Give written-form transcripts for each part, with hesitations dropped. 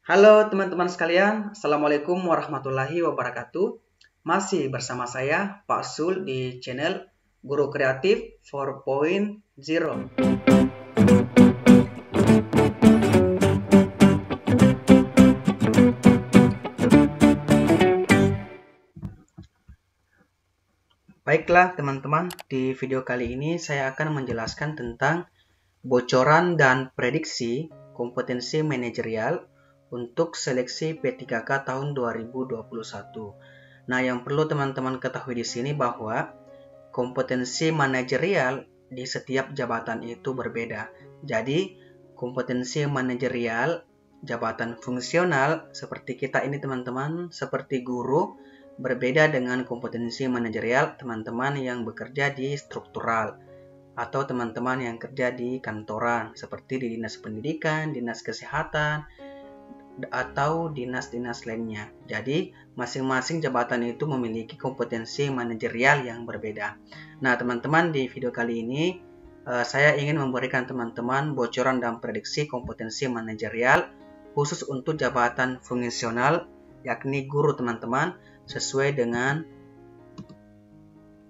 Halo teman-teman sekalian, Assalamualaikum warahmatullahi wabarakatuh. Masih bersama saya, Pak Sul, di channel Guru Kreatif 4.0. Baiklah teman-teman, di video kali ini saya akan menjelaskan tentang bocoran dan prediksi kompetensi manajerial untuk seleksi P3K tahun 2021. Nah, yang perlu teman-teman ketahui di sini bahwa kompetensi manajerial di setiap jabatan itu berbeda. Jadi, kompetensi manajerial jabatan fungsional seperti kita ini teman-teman, seperti guru, berbeda dengan kompetensi manajerial teman-teman yang bekerja di struktural atau teman-teman yang kerja di kantoran seperti di dinas pendidikan, dinas kesehatan, atau dinas-dinas lainnya. Jadi, masing-masing jabatan itu memiliki kompetensi manajerial yang berbeda. Nah, teman-teman, di video kali ini saya ingin memberikan teman-teman bocoran dan prediksi kompetensi manajerial khusus untuk jabatan fungsional, yakni guru teman-teman, sesuai dengan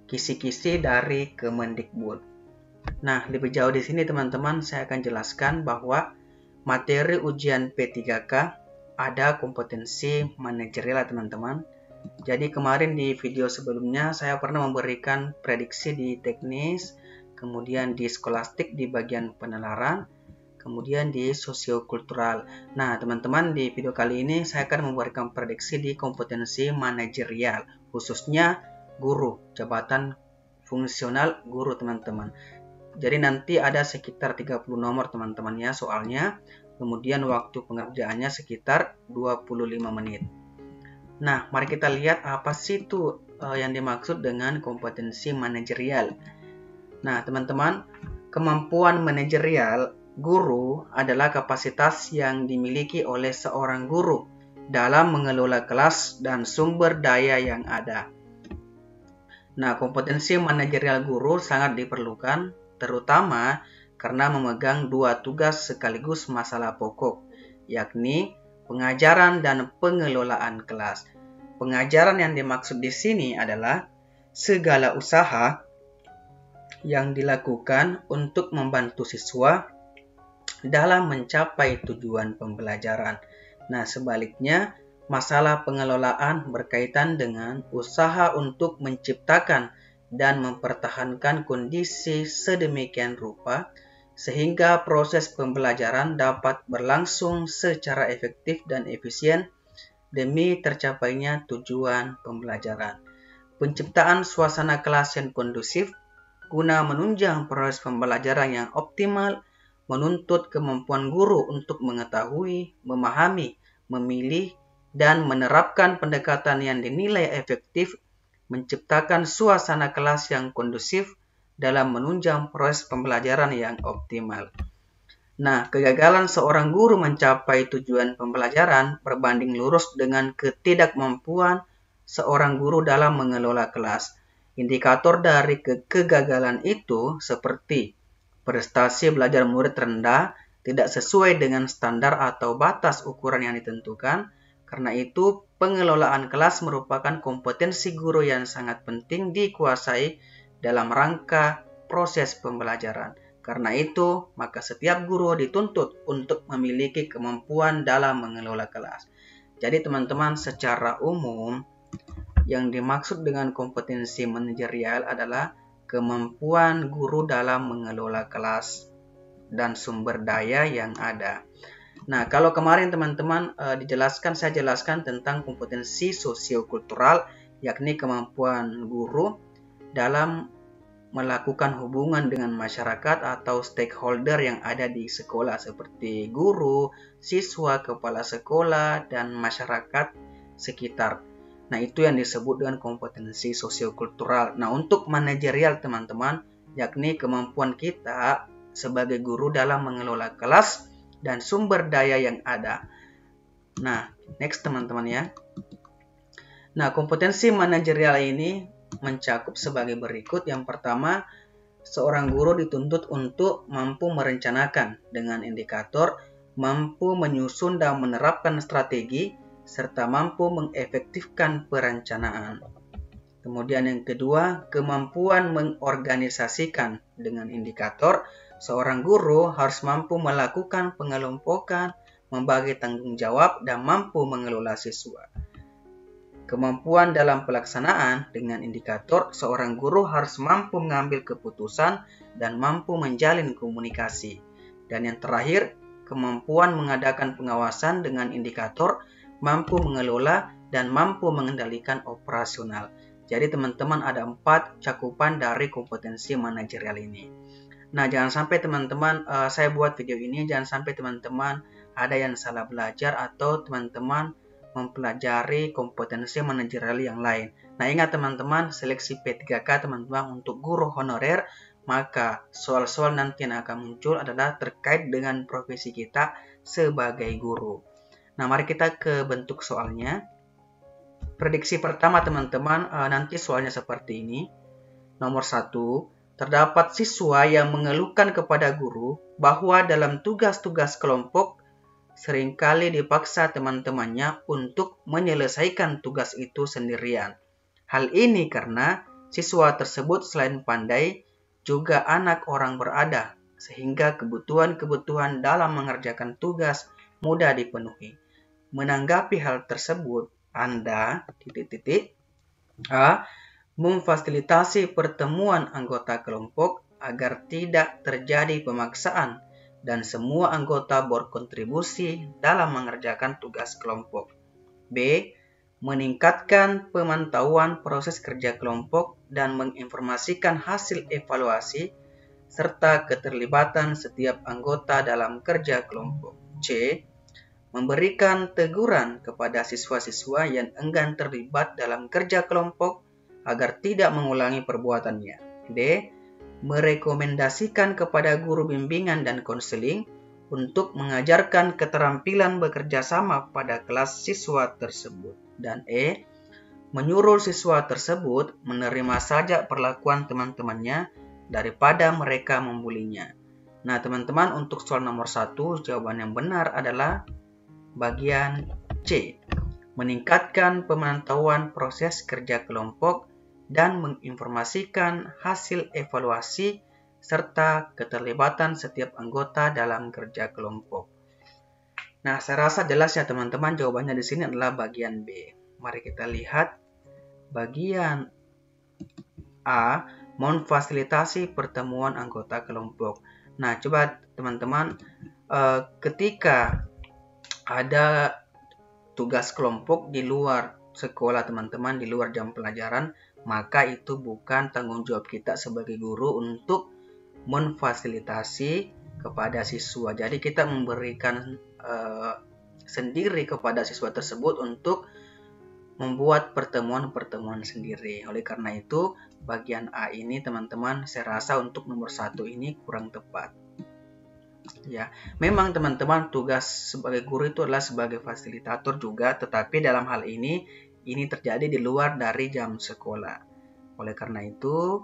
kisi-kisi dari Kemendikbud. Nah, lebih jauh di sini teman-teman, saya akan jelaskan bahwa materi ujian P3K ada kompetensi manajerial teman-teman. Jadi kemarin di video sebelumnya saya pernah memberikan prediksi di teknis, kemudian di skolastik di bagian penalaran, kemudian di sosiokultural. Nah teman-teman, di video kali ini saya akan memberikan prediksi di kompetensi manajerial, khususnya guru, jabatan fungsional guru teman-teman. Jadi nanti ada sekitar 30 nomor teman-teman ya soalnya. Kemudian waktu pengerjaannya sekitar 25 menit. Nah, mari kita lihat apa sih itu yang dimaksud dengan kompetensi manajerial. Nah, teman-teman, kemampuan manajerial guru adalah kapasitas yang dimiliki oleh seorang guru dalam mengelola kelas dan sumber daya yang ada. Nah, kompetensi manajerial guru sangat diperlukan terutama karena memegang dua tugas sekaligus masalah pokok, yakni pengajaran dan pengelolaan kelas. Pengajaran yang dimaksud di sini adalah segala usaha yang dilakukan untuk membantu siswa dalam mencapai tujuan pembelajaran. Nah, sebaliknya, masalah pengelolaan berkaitan dengan usaha untuk menciptakan dan mempertahankan kondisi sedemikian rupa sehingga proses pembelajaran dapat berlangsung secara efektif dan efisien demi tercapainya tujuan pembelajaran. Penciptaan suasana kelas yang kondusif guna menunjang proses pembelajaran yang optimal menuntut kemampuan guru untuk mengetahui, memahami, memilih, dan menerapkan pendekatan yang dinilai efektif menciptakan suasana kelas yang kondusif dalam menunjang proses pembelajaran yang optimal. Nah, kegagalan seorang guru mencapai tujuan pembelajaran berbanding lurus dengan ketidakmampuan seorang guru dalam mengelola kelas. Indikator dari kegagalan itu seperti prestasi belajar murid rendah, tidak sesuai dengan standar atau batas ukuran yang ditentukan. Karena itu, pengelolaan kelas merupakan kompetensi guru yang sangat penting dikuasai dalam rangka proses pembelajaran. Karena itu, maka setiap guru dituntut untuk memiliki kemampuan dalam mengelola kelas. Jadi teman-teman, secara umum, yang dimaksud dengan kompetensi manajerial adalah kemampuan guru dalam mengelola kelas dan sumber daya yang ada. Nah, kalau kemarin teman-teman saya jelaskan tentang kompetensi sosiokultural, yakni kemampuan guru dalam melakukan hubungan dengan masyarakat atau stakeholder yang ada di sekolah seperti guru, siswa, kepala sekolah, dan masyarakat sekitar. Nah, itu yang disebut dengan kompetensi sosiokultural. Nah, untuk manajerial teman-teman, yakni kemampuan kita sebagai guru dalam mengelola kelas dan sumber daya yang ada. Nah, next teman-teman ya. Nah, kompetensi manajerial ini mencakup sebagai berikut. Yang pertama, seorang guru dituntut untuk mampu merencanakan dengan indikator mampu menyusun dan menerapkan strategi, serta mampu mengefektifkan perencanaan. Kemudian yang kedua, kemampuan mengorganisasikan. Dengan indikator, seorang guru harus mampu melakukan pengelompokan, membagi tanggung jawab, dan mampu mengelola siswa. Kemampuan dalam pelaksanaan. Dengan indikator, seorang guru harus mampu mengambil keputusan dan mampu menjalin komunikasi. Dan yang terakhir, kemampuan mengadakan pengawasan. Dengan indikator, mampu mengelola dan mampu mengendalikan operasional. Jadi teman-teman ada 4 cakupan dari kompetensi manajerial ini. Nah, jangan sampai teman-teman, saya buat video ini, jangan sampai teman-teman ada yang salah belajar atau teman-teman mempelajari kompetensi manajerial yang lain. Nah, ingat teman-teman, seleksi P3K teman-teman untuk guru honorer, maka soal-soal nanti yang akan muncul adalah terkait dengan profesi kita sebagai guru. Nah, mari kita ke bentuk soalnya. Prediksi pertama teman-teman, nanti soalnya seperti ini. Nomor 1, terdapat siswa yang mengeluhkan kepada guru bahwa dalam tugas-tugas kelompok seringkali dipaksa teman-temannya untuk menyelesaikan tugas itu sendirian. Hal ini karena siswa tersebut selain pandai, juga anak orang berada, sehingga kebutuhan-kebutuhan dalam mengerjakan tugas mudah dipenuhi. Menanggapi hal tersebut, Anda A. memfasilitasi pertemuan anggota kelompok agar tidak terjadi pemaksaan dan semua anggota berkontribusi dalam mengerjakan tugas kelompok. B. Meningkatkan pemantauan proses kerja kelompok dan menginformasikan hasil evaluasi serta keterlibatan setiap anggota dalam kerja kelompok. C. Memberikan teguran kepada siswa-siswa yang enggan terlibat dalam kerja kelompok agar tidak mengulangi perbuatannya. D. Merekomendasikan kepada guru bimbingan dan konseling untuk mengajarkan keterampilan bekerja sama pada kelas siswa tersebut. Dan E. Menyuruh siswa tersebut menerima saja perlakuan teman-temannya daripada mereka membulinya. Nah teman-teman, untuk soal nomor 1, jawaban yang benar adalah bagian C. Meningkatkan pemantauan proses kerja kelompok dan menginformasikan hasil evaluasi serta keterlibatan setiap anggota dalam kerja kelompok. Nah, saya rasa jelas ya teman-teman, jawabannya di sini adalah bagian B. Mari kita lihat bagian A, memfasilitasi pertemuan anggota kelompok. Nah, coba teman-teman, ketika ada tugas kelompok di luar sekolah teman-teman, di luar jam pelajaran, maka itu bukan tanggung jawab kita sebagai guru untuk memfasilitasi kepada siswa. Jadi kita memberikan sendiri kepada siswa tersebut untuk membuat pertemuan-pertemuan sendiri. Oleh karena itu, bagian A ini teman-teman, saya rasa untuk nomor 1 ini kurang tepat. Ya, memang teman-teman, tugas sebagai guru itu adalah sebagai fasilitator juga, tetapi dalam hal ini terjadi di luar dari jam sekolah. Oleh karena itu,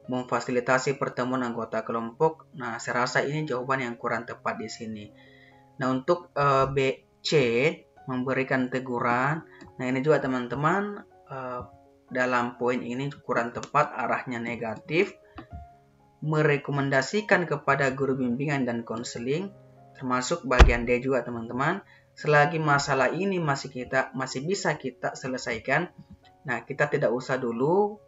memfasilitasi pertemuan anggota kelompok, nah saya rasa ini jawaban yang kurang tepat di sini. Nah, untuk B, C, memberikan teguran, nah ini juga teman-teman, dalam poin ini kurang tepat, arahnya negatif. Merekomendasikan kepada guru bimbingan dan konseling, termasuk bagian D juga teman-teman, selagi masalah ini masih bisa kita selesaikan, nah kita tidak usah dulu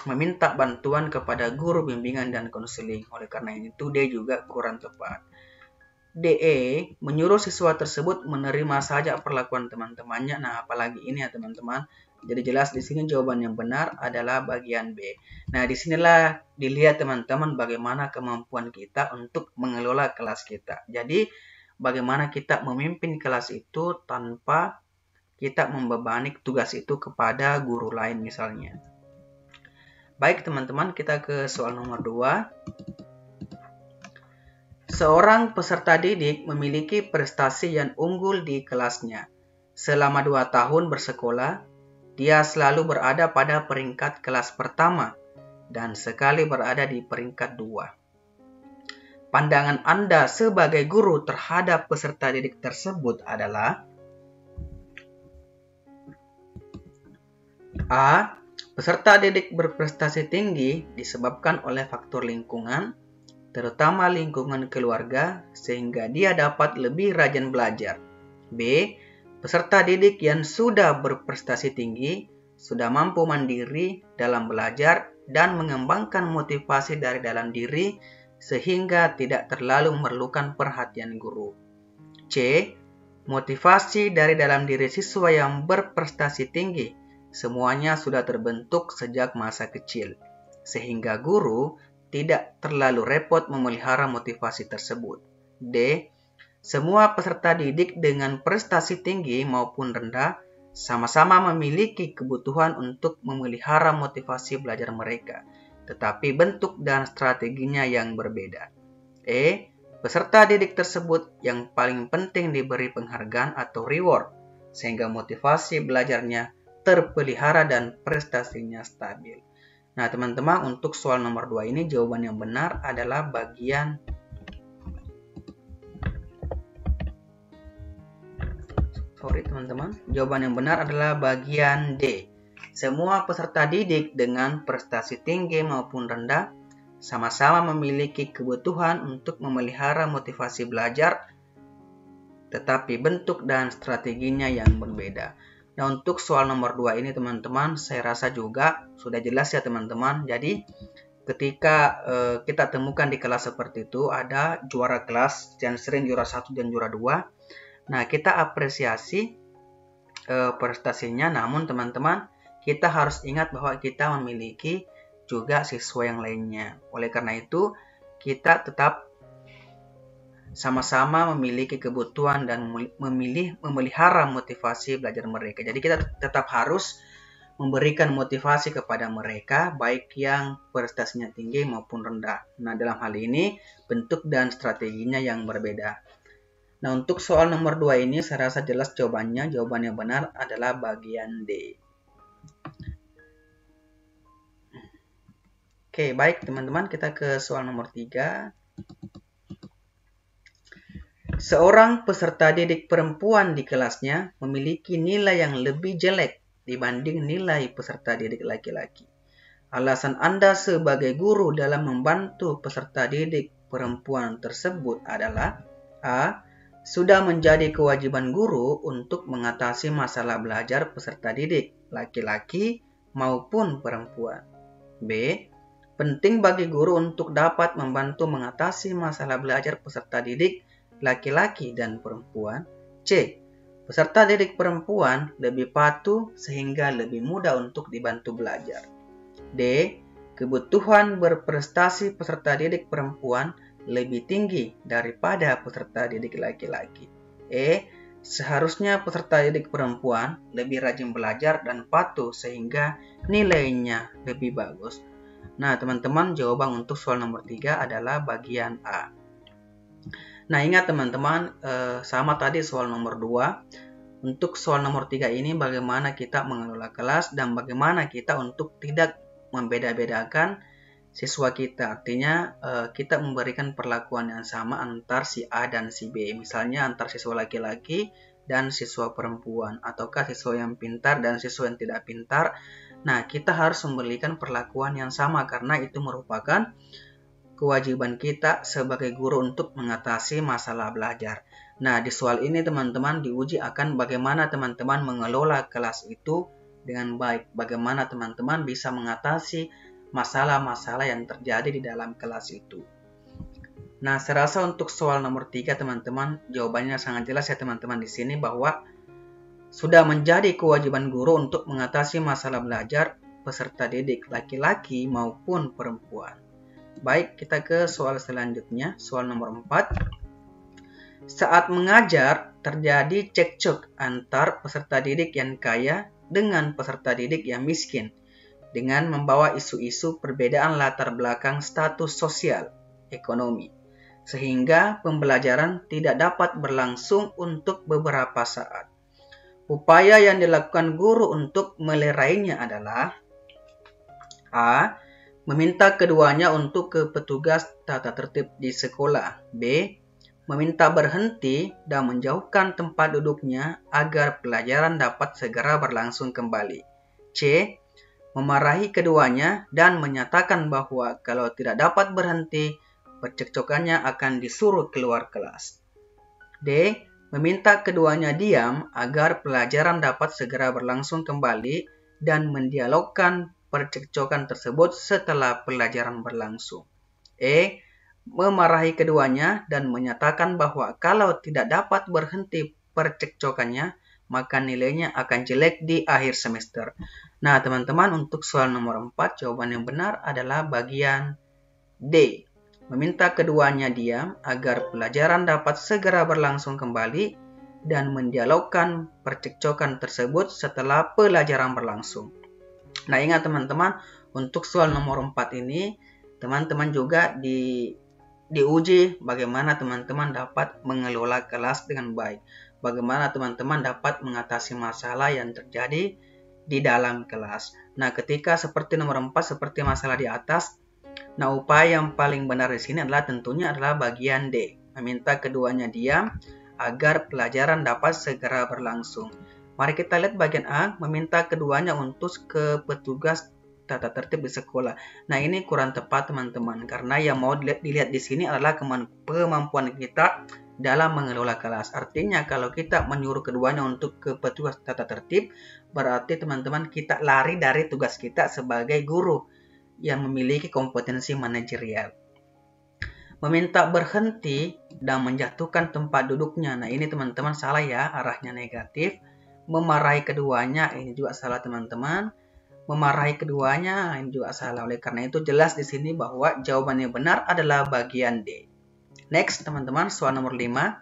meminta bantuan kepada guru bimbingan dan konseling. Oleh karena itu D juga kurang tepat. DE, menyuruh siswa tersebut menerima saja perlakuan teman-temannya. Nah, apalagi ini ya teman-teman. Jadi jelas di sini jawaban yang benar adalah bagian B. Nah, disinilah dilihat teman-teman bagaimana kemampuan kita untuk mengelola kelas kita. Jadi, bagaimana kita memimpin kelas itu tanpa kita membebani tugas itu kepada guru lain misalnya. Baik teman-teman, kita ke soal nomor 2. Seorang peserta didik memiliki prestasi yang unggul di kelasnya. Selama 2 tahun bersekolah, dia selalu berada pada peringkat kelas pertama dan sekali berada di peringkat 2. pandangan Anda sebagai guru terhadap peserta didik tersebut adalah A. Peserta didik berprestasi tinggi disebabkan oleh faktor lingkungan, terutama lingkungan keluarga, sehingga dia dapat lebih rajin belajar. B. Peserta didik yang sudah berprestasi tinggi, sudah mampu mandiri dalam belajar dan mengembangkan motivasi dari dalam diri, sehingga tidak terlalu memerlukan perhatian guru. C. Motivasi dari dalam diri siswa yang berprestasi tinggi, semuanya sudah terbentuk sejak masa kecil, sehingga guru tidak terlalu repot memelihara motivasi tersebut. D. Semua peserta didik dengan prestasi tinggi maupun rendah sama-sama memiliki kebutuhan untuk memelihara motivasi belajar mereka, tetapi bentuk dan strateginya yang berbeda. E. Peserta didik tersebut yang paling penting diberi penghargaan atau reward, sehingga motivasi belajarnya terpelihara dan prestasinya stabil. Nah, teman-teman, untuk soal nomor 2 ini jawaban yang benar adalah bagian Jawaban yang benar adalah bagian D. Semua peserta didik dengan prestasi tinggi maupun rendah sama-sama memiliki kebutuhan untuk memelihara motivasi belajar, tetapi bentuk dan strateginya yang berbeda. Nah, untuk soal nomor 2 ini teman-teman, saya rasa juga sudah jelas ya teman-teman. Jadi, ketika kita temukan di kelas seperti itu, ada juara kelas yang sering juara 1 dan juara 2. Nah, kita apresiasi prestasinya, namun teman-teman, kita harus ingat bahwa kita memiliki juga siswa yang lainnya. Oleh karena itu, kita tetap sama-sama memiliki kebutuhan dan memelihara motivasi belajar mereka. Jadi kita tetap harus memberikan motivasi kepada mereka, baik yang prestasinya tinggi maupun rendah. Nah, dalam hal ini bentuk dan strateginya yang berbeda. Nah, untuk soal nomor 2 ini saya rasa jelas jawabannya. Jawaban yang benar adalah bagian D. Oke, baik teman-teman, kita ke soal nomor 3. Seorang peserta didik perempuan di kelasnya memiliki nilai yang lebih jelek dibanding nilai peserta didik laki-laki. Alasan Anda sebagai guru dalam membantu peserta didik perempuan tersebut adalah A. Sudah menjadi kewajiban guru untuk mengatasi masalah belajar peserta didik laki-laki maupun perempuan. B. Penting bagi guru untuk dapat membantu mengatasi masalah belajar peserta didik laki-laki dan perempuan. C. Peserta didik perempuan lebih patuh sehingga lebih mudah untuk dibantu belajar. D. Kebutuhan berprestasi peserta didik perempuan lebih tinggi daripada peserta didik laki-laki. E. Seharusnya peserta didik perempuan lebih rajin belajar dan patuh sehingga nilainya lebih bagus. Nah, teman-teman, jawaban untuk soal nomor 3 adalah bagian A. Nah, ingat teman-teman, sama tadi soal nomor 2. Untuk soal nomor 3 ini bagaimana kita mengelola kelas dan bagaimana kita untuk tidak membeda-bedakan siswa kita. Artinya, kita memberikan perlakuan yang sama antar si A dan si B. Misalnya antar siswa laki-laki dan siswa perempuan, ataukah siswa yang pintar dan siswa yang tidak pintar. Nah, kita harus memberikan perlakuan yang sama karena itu merupakan kewajiban kita sebagai guru untuk mengatasi masalah belajar. Nah, di soal ini teman-teman diuji akan bagaimana teman-teman mengelola kelas itu dengan baik. Bagaimana teman-teman bisa mengatasi masalah-masalah yang terjadi di dalam kelas itu. Nah, saya rasa untuk soal nomor 3 teman-teman jawabannya sangat jelas ya teman-teman di sini bahwa sudah menjadi kewajiban guru untuk mengatasi masalah belajar peserta didik laki-laki maupun perempuan. Baik, kita ke soal selanjutnya, soal nomor 4. Saat mengajar, terjadi cekcok antar peserta didik yang kaya dengan peserta didik yang miskin, dengan membawa isu-isu perbedaan latar belakang status sosial, ekonomi, sehingga pembelajaran tidak dapat berlangsung untuk beberapa saat. Upaya yang dilakukan guru untuk melerainya adalah A. meminta keduanya untuk ke petugas tata tertib di sekolah. B. Meminta berhenti dan menjauhkan tempat duduknya agar pelajaran dapat segera berlangsung kembali. C. Memarahi keduanya dan menyatakan bahwa kalau tidak dapat berhenti, percekcokannya akan disuruh keluar kelas. D. Meminta keduanya diam agar pelajaran dapat segera berlangsung kembali dan mendialogkan percekcokan tersebut setelah pelajaran berlangsung. E. Memarahi keduanya dan menyatakan bahwa kalau tidak dapat berhenti percekcokannya, maka nilainya akan jelek di akhir semester. Nah, teman-teman, untuk soal nomor 4, jawaban yang benar adalah bagian D. Meminta keduanya diam agar pelajaran dapat segera berlangsung kembali dan mendialogkan percekcokan tersebut setelah pelajaran berlangsung. Nah, ingat teman-teman, untuk soal nomor 4 ini, teman-teman juga diuji bagaimana teman-teman dapat mengelola kelas dengan baik. Bagaimana teman-teman dapat mengatasi masalah yang terjadi di dalam kelas. Nah, ketika seperti nomor 4, seperti masalah di atas, nah upaya yang paling benar di sini adalah tentunya adalah bagian D. Meminta keduanya diam agar pelajaran dapat segera berlangsung. Mari kita lihat bagian A, meminta keduanya untuk ke petugas tata tertib di sekolah. Nah, ini kurang tepat teman-teman, karena yang mau dilihat di sini adalah kemampuan kita dalam mengelola kelas. Artinya kalau kita menyuruh keduanya untuk ke petugas tata tertib, berarti teman-teman kita lari dari tugas kita sebagai guru yang memiliki kompetensi manajerial. Meminta berhenti dan menjatuhkan tempat duduknya. Nah, ini teman-teman salah ya, arahnya negatif. Memarahi keduanya, ini juga salah teman-teman. Memarahi keduanya, ini juga salah. Oleh karena itu jelas di sini bahwa jawabannya benar adalah bagian D. Next, teman-teman, soal nomor 5.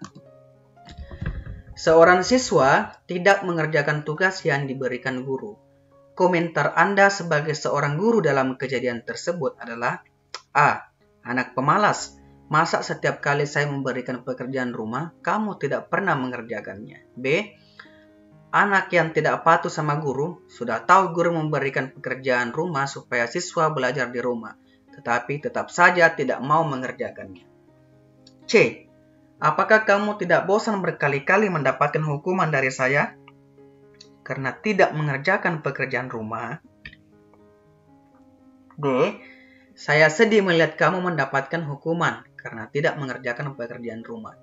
Seorang siswa tidak mengerjakan tugas yang diberikan guru. Komentar Anda sebagai seorang guru dalam kejadian tersebut adalah A. Anak pemalas. Masa setiap kali saya memberikan pekerjaan rumah, kamu tidak pernah mengerjakannya. B. Anak yang tidak patuh sama guru, sudah tahu guru memberikan pekerjaan rumah supaya siswa belajar di rumah, tetapi tetap saja tidak mau mengerjakannya. C. Apakah kamu tidak bosan berkali-kali mendapatkan hukuman dari saya karena tidak mengerjakan pekerjaan rumah? D. Saya sedih melihat kamu mendapatkan hukuman karena tidak mengerjakan pekerjaan rumah.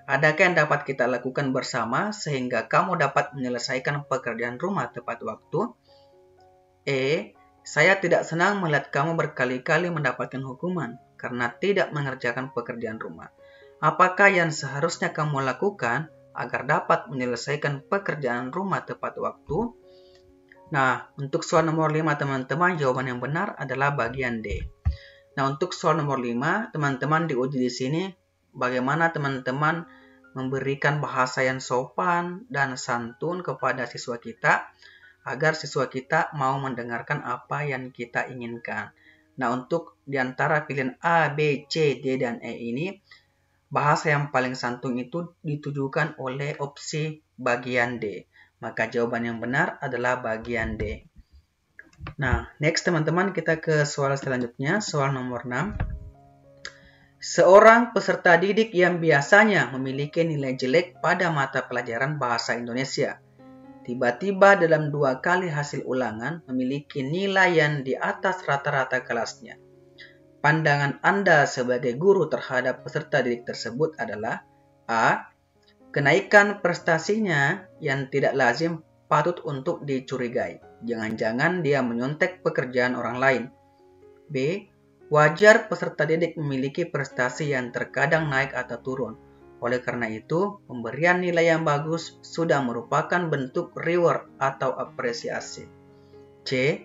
Adakah yang dapat kita lakukan bersama sehingga kamu dapat menyelesaikan pekerjaan rumah tepat waktu? E. Saya tidak senang melihat kamu berkali-kali mendapatkan hukuman karena tidak mengerjakan pekerjaan rumah. Apakah yang seharusnya kamu lakukan agar dapat menyelesaikan pekerjaan rumah tepat waktu? Nah, untuk soal nomor 5 teman-teman, jawaban yang benar adalah bagian D. Nah, untuk soal nomor 5, teman-teman diuji di sini bagaimana teman-teman memberikan bahasa yang sopan dan santun kepada siswa kita agar siswa kita mau mendengarkan apa yang kita inginkan. Nah, untuk diantara pilihan A, B, C, D, dan E ini, bahasa yang paling santun itu ditujukan oleh opsi bagian D. Maka jawaban yang benar adalah bagian D. Nah, next teman-teman, kita ke soal selanjutnya, soal nomor 6. Seorang peserta didik yang biasanya memiliki nilai jelek pada mata pelajaran bahasa Indonesia, tiba-tiba dalam 2 kali hasil ulangan memiliki nilai yang di atas rata-rata kelasnya. Pandangan Anda sebagai guru terhadap peserta didik tersebut adalah A. Kenaikan prestasinya yang tidak lazim patut untuk dicurigai. Jangan-jangan dia menyontek pekerjaan orang lain. B. Wajar peserta didik memiliki prestasi yang terkadang naik atau turun. Oleh karena itu, pemberian nilai yang bagus sudah merupakan bentuk reward atau apresiasi. C.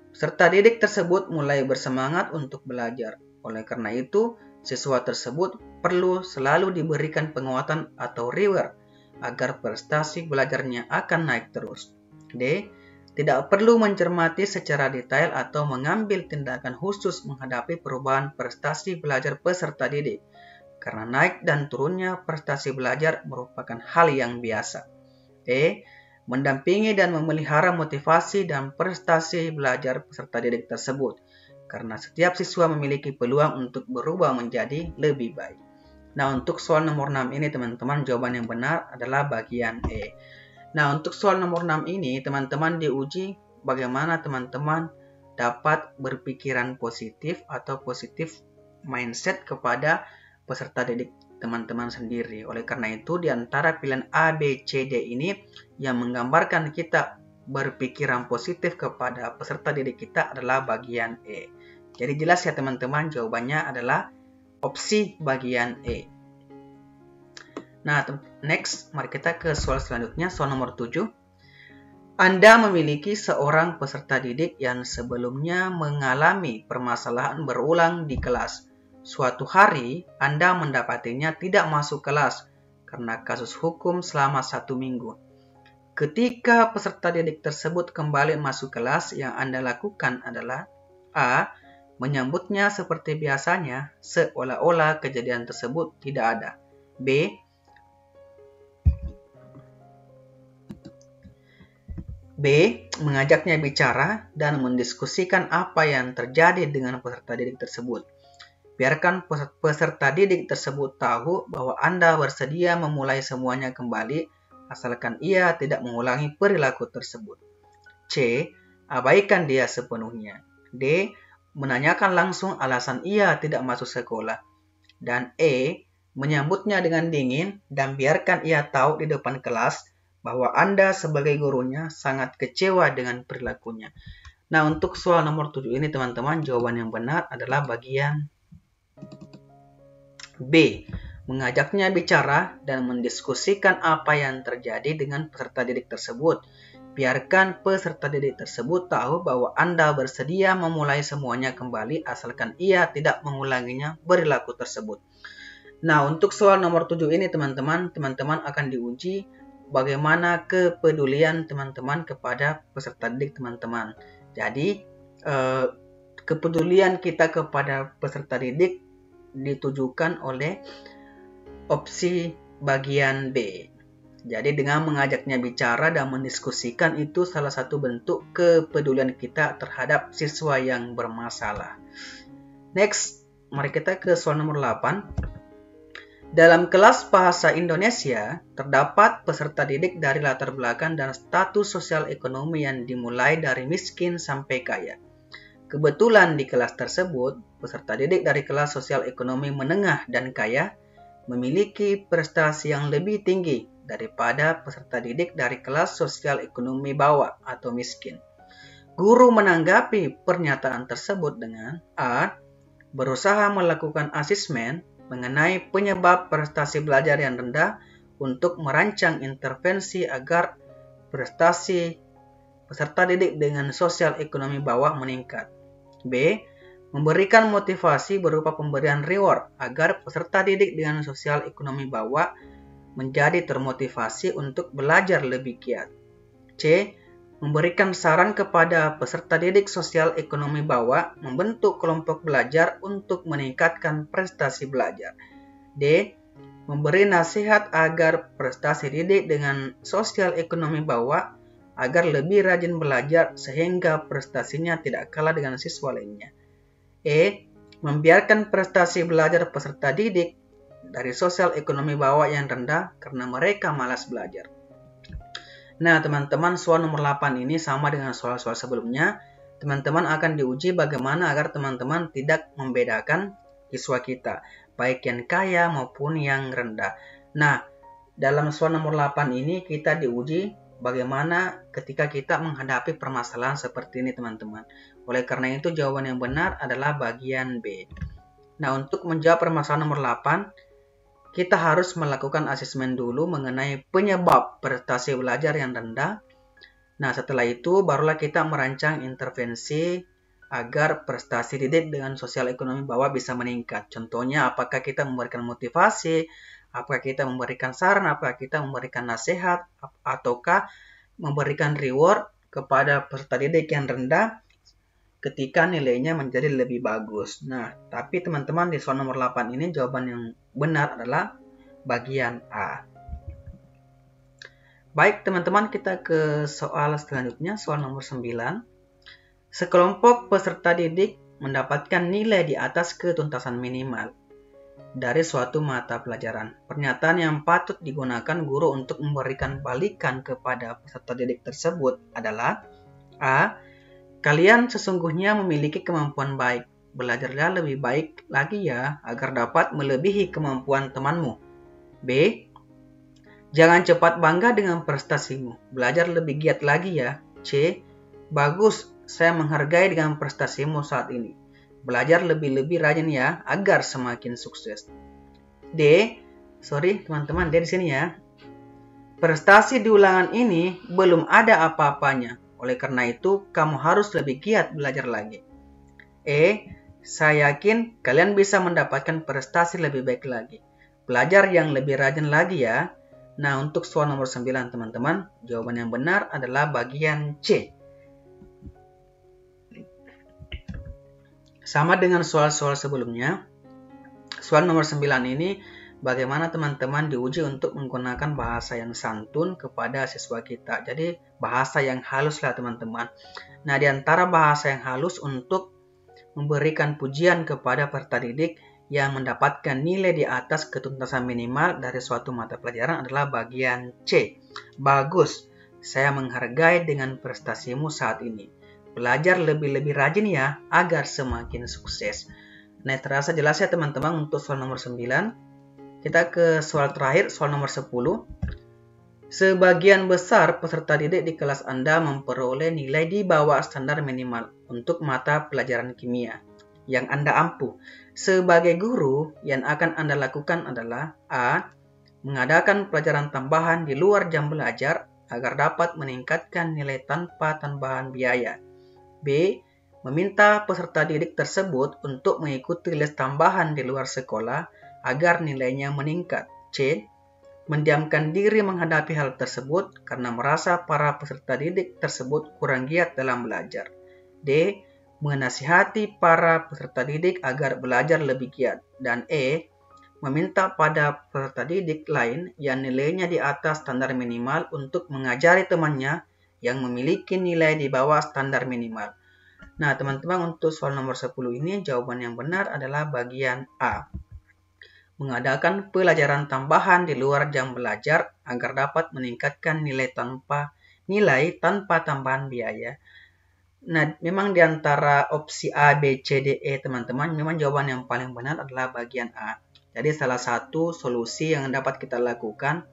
Peserta didik tersebut mulai bersemangat untuk belajar. Oleh karena itu, siswa tersebut perlu selalu diberikan penguatan atau reward agar prestasi belajarnya akan naik terus. D. Tidak perlu mencermati secara detail atau mengambil tindakan khusus menghadapi perubahan prestasi belajar peserta didik, karena naik dan turunnya prestasi belajar merupakan hal yang biasa. E. Mendampingi dan memelihara motivasi dan prestasi belajar peserta didik tersebut. karena setiap siswa memiliki peluang untuk berubah menjadi lebih baik. Nah, untuk soal nomor 6 ini teman-teman, jawaban yang benar adalah bagian E. Nah, untuk soal nomor 6 ini teman-teman diuji bagaimana teman-teman dapat berpikiran positif atau positif mindset kepada peserta didik teman-teman sendiri. Oleh karena itu, di antara pilihan A, B, C, D ini yang menggambarkan kita berpikiran positif kepada peserta didik kita adalah bagian E. Jadi jelas ya teman-teman, jawabannya adalah opsi bagian E. Nah, next, mari kita ke soal selanjutnya, soal nomor 7. Anda memiliki seorang peserta didik yang sebelumnya mengalami permasalahan berulang di kelas. Suatu hari, Anda mendapatinya tidak masuk kelas karena kasus hukum selama 1 minggu. Ketika peserta didik tersebut kembali masuk kelas, yang Anda lakukan adalah A. Menyambutnya seperti biasanya, seolah-olah kejadian tersebut tidak ada. B. Mengajaknya bicara dan mendiskusikan apa yang terjadi dengan peserta didik tersebut. Biarkan peserta didik tersebut tahu bahwa Anda bersedia memulai semuanya kembali, asalkan ia tidak mengulangi perilaku tersebut. C. Abaikan dia sepenuhnya. D. Menanyakan langsung alasan ia tidak masuk sekolah. Dan E. Menyambutnya dengan dingin dan biarkan ia tahu di depan kelas bahwa Anda sebagai gurunya sangat kecewa dengan perilakunya. Nah, untuk soal nomor 7 ini teman-teman, jawaban yang benar adalah bagian B. Mengajaknya bicara dan mendiskusikan apa yang terjadi dengan peserta didik tersebut. Biarkan peserta didik tersebut tahu bahwa Anda bersedia memulai semuanya kembali asalkan ia tidak mengulanginya perilaku tersebut. Nah, untuk soal nomor 7 ini teman-teman akan diuji bagaimana kepedulian teman-teman kepada peserta didik teman-teman. Jadi, kepedulian kita kepada peserta didik ditujukan oleh opsi bagian B. Jadi dengan mengajaknya bicara dan mendiskusikan itu salah satu bentuk kepedulian kita terhadap siswa yang bermasalah. Next, mari kita ke soal nomor 8. Dalam kelas bahasa Indonesia, terdapat peserta didik dari latar belakang dan status sosial ekonomi yang dimulai dari miskin sampai kaya. Kebetulan di kelas tersebut, peserta didik dari kelas sosial ekonomi menengah dan kaya memiliki prestasi yang lebih tinggi daripada peserta didik dari kelas sosial ekonomi bawah atau miskin. Guru menanggapi pernyataan tersebut dengan A. Berusaha melakukan asesmen mengenai penyebab prestasi belajar yang rendah untuk merancang intervensi agar prestasi peserta didik dengan sosial ekonomi bawah meningkat. B. Memberikan motivasi berupa pemberian reward agar peserta didik dengan sosial ekonomi bawah menjadi termotivasi untuk belajar lebih giat. C. Memberikan saran kepada peserta didik sosial ekonomi bawah membentuk kelompok belajar untuk meningkatkan prestasi belajar. D. Memberi nasihat agar prestasi didik dengan sosial ekonomi bawah agar lebih rajin belajar sehingga prestasinya tidak kalah dengan siswa lainnya. E. Membiarkan prestasi belajar peserta didik dari sosial ekonomi bawah yang rendah karena mereka malas belajar. Nah, teman-teman, soal nomor 8 ini sama dengan soal-soal sebelumnya. Teman-teman akan diuji bagaimana agar teman-teman tidak membedakan siswa kita, baik yang kaya maupun yang rendah. Nah, dalam soal nomor 8 ini kita diuji bagaimana ketika kita menghadapi permasalahan seperti ini, teman-teman. Oleh karena itu, jawaban yang benar adalah bagian B. Nah, untuk menjawab permasalahan nomor 8, kita harus melakukan asesmen dulu mengenai penyebab prestasi belajar yang rendah. Nah, setelah itu barulah kita merancang intervensi agar prestasi didik dengan sosial ekonomi bawah bisa meningkat. Contohnya, apakah kita memberikan motivasi, apakah kita memberikan saran, apakah kita memberikan nasihat, ataukah memberikan reward kepada peserta didik yang rendah ketika nilainya menjadi lebih bagus. Nah, tapi teman-teman di soal nomor 8 ini jawaban yang benar adalah bagian A. Baik teman-teman, kita ke soal selanjutnya, soal nomor 9. Sekelompok peserta didik mendapatkan nilai di atas ketuntasan minimal dari suatu mata pelajaran. Pernyataan yang patut digunakan guru untuk memberikan balikan kepada peserta didik tersebut adalah: A. Kalian sesungguhnya memiliki kemampuan baik. Belajarlah lebih baik lagi ya, agar dapat melebihi kemampuan temanmu. B. Jangan cepat bangga dengan prestasimu. Belajar lebih giat lagi ya. C. Bagus, saya menghargai dengan prestasimu saat ini. Belajar lebih-lebih rajin ya, agar semakin sukses. D. Sorry teman-teman, D di sini ya. Prestasi di ulangan ini belum ada apa-apanya. Oleh karena itu, kamu harus lebih giat belajar lagi. E. Saya yakin kalian bisa mendapatkan prestasi lebih baik lagi. Belajar yang lebih rajin lagi ya. Nah, untuk soal nomor 9 teman-teman, jawaban yang benar adalah bagian C. Sama dengan soal-soal sebelumnya, soal nomor 9 ini bagaimana teman-teman diuji untuk menggunakan bahasa yang santun kepada siswa kita. Jadi bahasa yang halus lah teman-teman. Nah, di antara bahasa yang halus untuk memberikan pujian kepada peserta didik yang mendapatkan nilai di atas ketuntasan minimal dari suatu mata pelajaran adalah bagian C. Bagus, saya menghargai dengan prestasimu saat ini. Belajar lebih-lebih rajin ya, agar semakin sukses. Nah, terasa jelas ya teman-teman untuk soal nomor 9. Kita ke soal terakhir, soal nomor 10. Sebagian besar peserta didik di kelas Anda memperoleh nilai di bawah standar minimal untuk mata pelajaran kimia yang Anda ampuh. Sebagai guru, yang akan Anda lakukan adalah: A. Mengadakan pelajaran tambahan di luar jam belajar agar dapat meningkatkan nilai tanpa tambahan biaya. B. Meminta peserta didik tersebut untuk mengikuti les tambahan di luar sekolah agar nilainya meningkat. C. Mendiamkan diri menghadapi hal tersebut karena merasa para peserta didik tersebut kurang giat dalam belajar. D. Menasihati para peserta didik agar belajar lebih giat. Dan E. Meminta pada peserta didik lain yang nilainya di atas standar minimal untuk mengajari temannya yang memiliki nilai di bawah standar minimal. Nah, teman-teman, untuk soal nomor 10 ini jawaban yang benar adalah bagian A. Mengadakan pelajaran tambahan di luar jam belajar agar dapat meningkatkan nilai tanpa tambahan biaya. Nah, memang di antara opsi A, B, C, D, E teman-teman, memang jawaban yang paling benar adalah bagian A. Jadi salah satu solusi yang dapat kita lakukan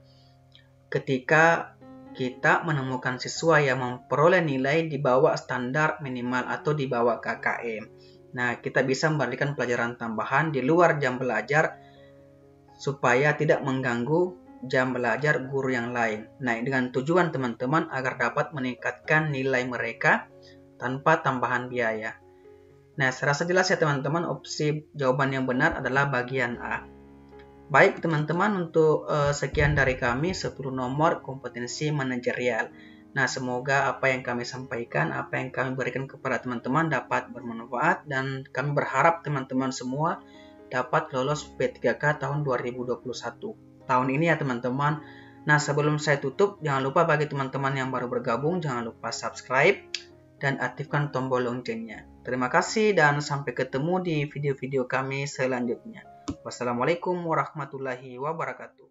ketika kita menemukan siswa yang memperoleh nilai di bawah standar minimal atau di bawah KKM. Nah, kita bisa memberikan pelajaran tambahan di luar jam belajar supaya tidak mengganggu jam belajar guru yang lain. Nah, dengan tujuan teman-teman agar dapat meningkatkan nilai mereka tanpa tambahan biaya. Nah, serasa jelas ya teman-teman, opsi jawaban yang benar adalah bagian A. Baik teman-teman, untuk sekian dari kami 10 nomor kompetensi manajerial. Nah, semoga apa yang kami sampaikan, apa yang kami berikan kepada teman-teman dapat bermanfaat, dan kami berharap teman-teman semua dapat lolos P3K tahun 2021 tahun ini ya teman-teman. Nah, sebelum saya tutup, jangan lupa bagi teman-teman yang baru bergabung, jangan lupa subscribe dan aktifkan tombol loncengnya. Terima kasih dan sampai ketemu di video-video kami selanjutnya. Wassalamualaikum warahmatullahi wabarakatuh.